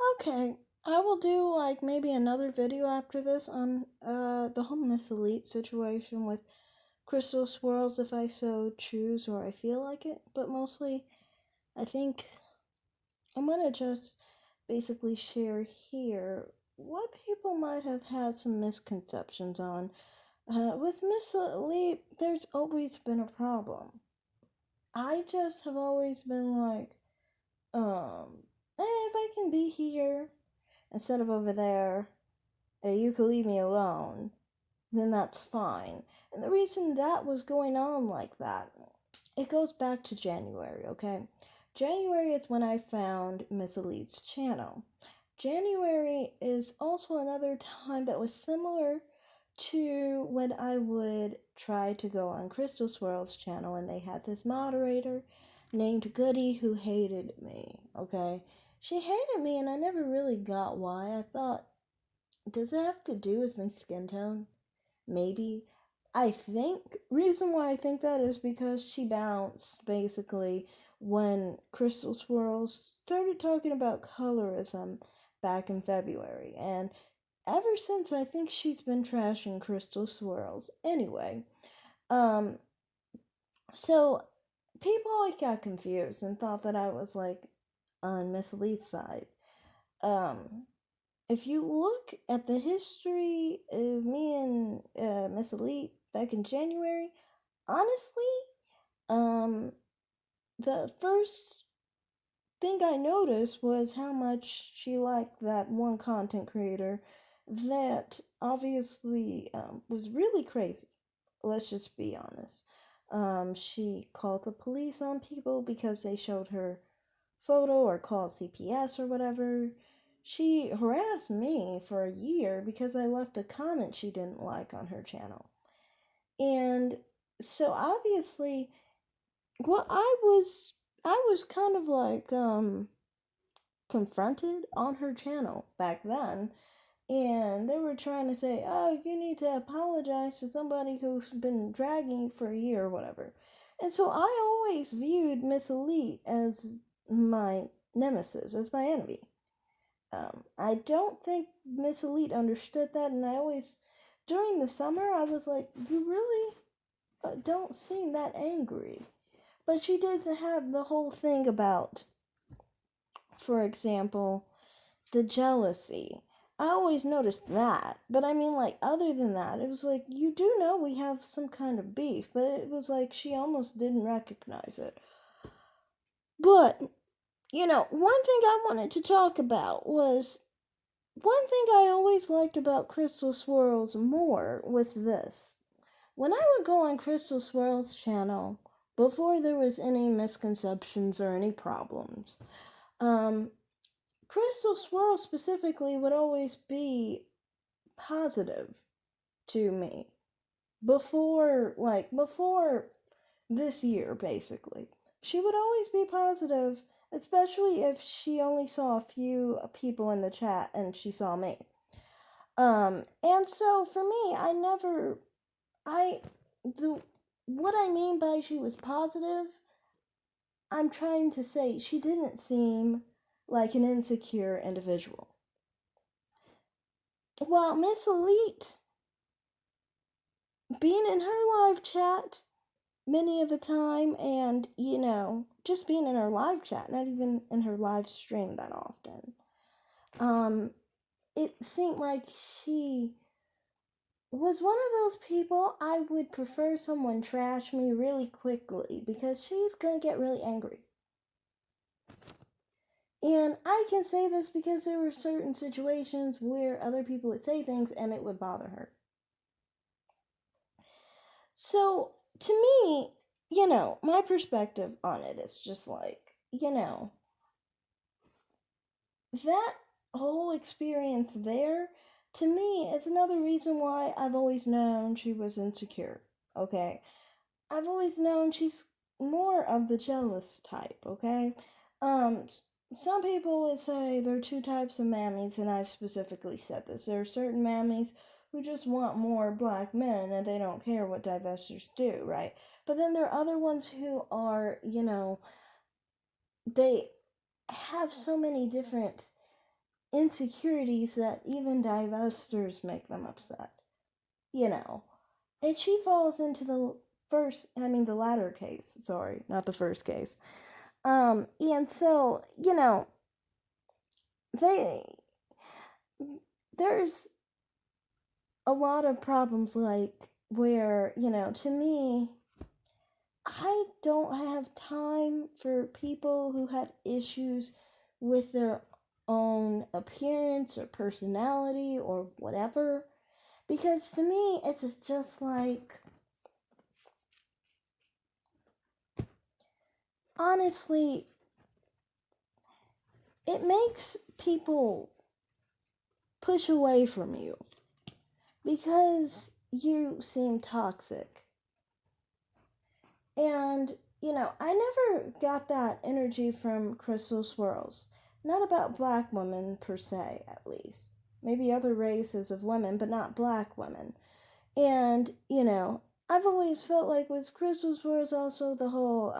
Okay, I will do like maybe another video after this on the whole Miss Elite situation with crystal swirls if I so choose or I feel like it. But mostly, I think I'm gonna just basically share here what people might have had some misconceptions on. With Miss Elite, there's always been a problem. I just have always been like, if I can be here instead of over there, you could leave me alone, then that's fine. And the reason that was going on like that, it goes back to January, okay? January is when I found Miss Elite's channel. January is also another time that was similar to when I would try to go on Crystal Swirl's channel and they had this moderator named Goody who hated me, okay? She hated me and I never really got why. I thought, does it have to do with my skin tone? Maybe. I think reason why I think that is because she bounced basically when Crystal Swirls started talking about colorism back in February, and ever since I think she's been trashing Crystal Swirls. Anyway, um, so people like got confused and thought that I was like on Miss Lee's side. Um, if you look at the history of me and Miss Elite back in January, honestly, um, the first thing I noticed was how much she liked that one content creator that obviously was really crazy. Let's just be honest. She called the police on people because they showed her photo or called CPS or whatever. She harassed me for a year because I left a comment she didn't like on her channel. And so obviously, well, I was kind of like confronted on her channel back then, and they were trying to say, "Oh, you need to apologize to somebody who's been dragging you for a year or whatever." And so I always viewed Miss Elite as my nemesis, as my enemy. I don't think Miss Elite understood that, and I always, during the summer, I was like, "You really don't seem that angry." But she did have the whole thing about, for example, the jealousy. I always noticed that. But I mean, like, other than that, it was like, you do know we have some kind of beef, but it was like she almost didn't recognize it. But, one thing I wanted to talk about was one thing I always liked about Crystal Swirls more with this. When I would go on Crystal Swirls' channel, before there was any misconceptions or any problems, um, Crystal Swirl specifically would always be positive to me before this year basically. She would always be positive, especially if she only saw a few people in the chat and she saw me. And so for me, I the what I mean by she was positive, I'm trying to say she didn't seem like an insecure individual. While Miss Elite, being in her live chat many of the time and, just being in her live chat, not even in her live stream that often, um, it seemed like she was one of those people I would prefer someone trash me really quickly because she's gonna get really angry. And I can say this because there were certain situations where other people would say things and it would bother her. So, to me, my perspective on it is just like, that whole experience there, to me, is another reason why I've always known she was insecure, okay? I've always known she's more of the jealous type, okay? Um, some people would say there are two types of mammies, and I've specifically said this. There are certain mammies who just want more black men and they don't care what divestors do, right? But then there are other ones who are, they have so many different insecurities that even divestors make them upset, you know. And she falls into the latter case. Sorry, not the first case. And so, they, there's a lot of problems like where, to me, I don't have time for people who have issues with their own appearance or personality or whatever. Because to me, it's just like, honestly, it makes people push away from you because you seem toxic. And, I never got that energy from Crystal Swirls. Not about black women per se, at least. Maybe other races of women, but not black women. And, I've always felt like with Crystal Swirls also the whole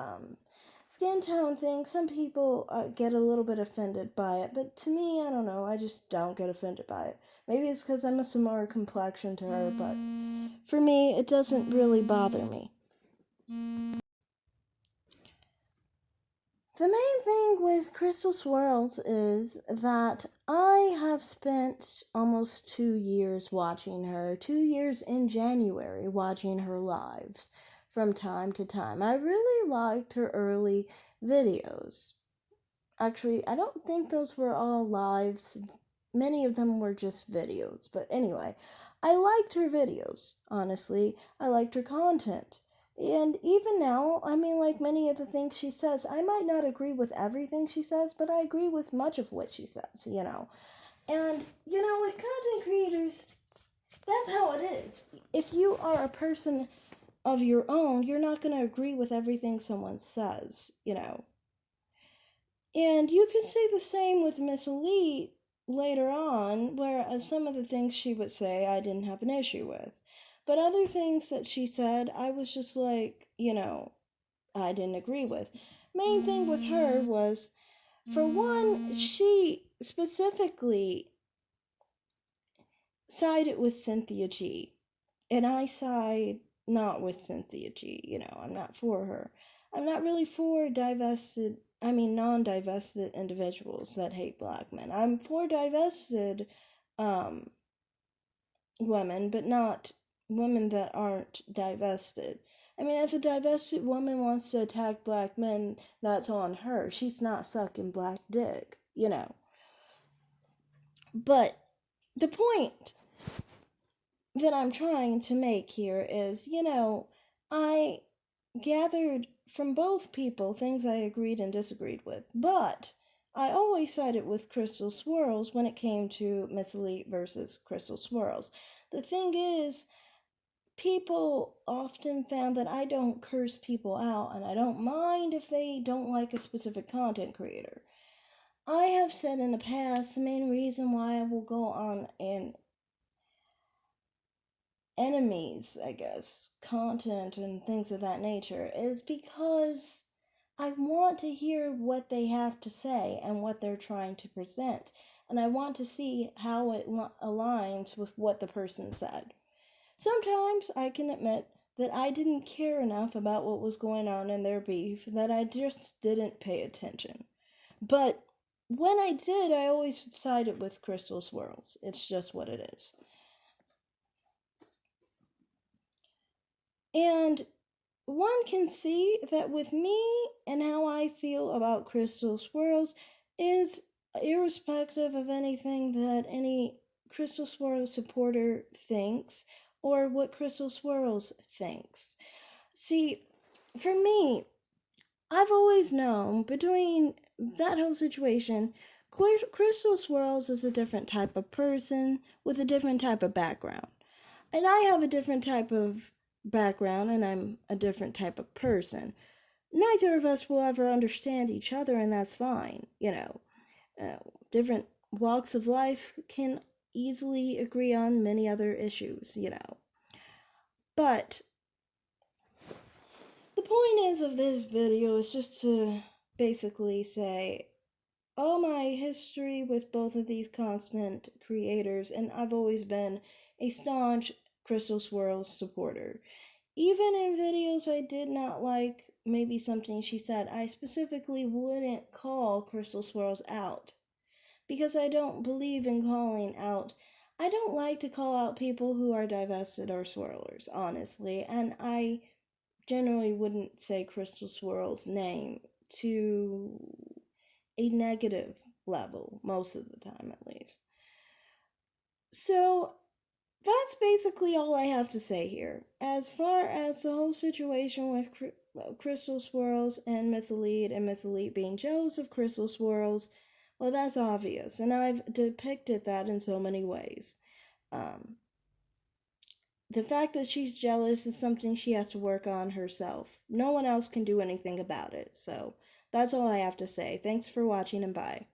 skin tone thing. Some people get a little bit offended by it, but to me, I don't know, I just don't get offended by it. Maybe it's because I'm a similar complexion to her, but for me, it doesn't really bother me. The main thing with Crystal Swirls is that I have spent almost 2 years watching her, 2 years in January watching her lives from time to time. I really liked her early videos. Actually, I don't think those were all lives. Many of them were just videos. But anyway, I liked her videos, honestly. I liked her content. And even now, like many of the things she says, I might not agree with everything she says, but I agree with much of what she says, And, with content creators, that's how it is. If you are a person of your own, you're not going to agree with everything someone says, And you could say the same with Miss Elite later on, where some of the things she would say I didn't have an issue with. But other things that she said, I was just like, I didn't agree with. Main thing with her was, for one, she specifically sided with Cynthia G. And I side not with Cynthia G. I'm not for her. I'm not really for non-divested individuals that hate black men. I'm for divested women, but not women that aren't divested. If a divested woman wants to attack black men, that's on her. She's not sucking black dick, But the point that I'm trying to make here is, I gathered from both people things I agreed and disagreed with, but I always sided with Crystal Swirls when it came to Miss Elite versus Crystal Swirls. The thing is, people often found that I don't curse people out, and I don't mind if they don't like a specific content creator. I have said in the past the main reason why I will go on and enemies, I guess, content and things of that nature is because I want to hear what they have to say and what they're trying to present. And I want to see how it aligns with what the person said. Sometimes I can admit that I didn't care enough about what was going on in their beef that I just didn't pay attention. But when I did, I always sided with Crystal Swirls. It's just what it is. And one can see that with me and how I feel about Crystal Swirls is irrespective of anything that any Crystal Swirls supporter thinks or what Crystal Swirls thinks. See, for me, I've always known between that whole situation, Crystal Swirls is a different type of person with a different type of background. And I have a different type of background and I'm a different type of person. Neither of us will ever understand each other, and that's fine. Different walks of life can easily agree on many other issues. But the point is of this video is just to basically say, all my history with both of these content creators, and I've always been a staunch Crystal Swirls supporter. Even in videos I did not like, maybe something she said, I specifically wouldn't call Crystal Swirls out because I don't believe in calling out. I don't like to call out people who are divested or swirlers, honestly, and I generally wouldn't say Crystal Swirl's name to a negative level, most of the time at least. So that's basically all I have to say here. As far as the whole situation with Crystal Swirls and Miss Elite, and Miss Elite being jealous of Crystal Swirls, well, that's obvious, and I've depicted that in so many ways. Um, the fact that she's jealous is something she has to work on herself. No one else can do anything about it, so that's all I have to say. Thanks for watching, and bye.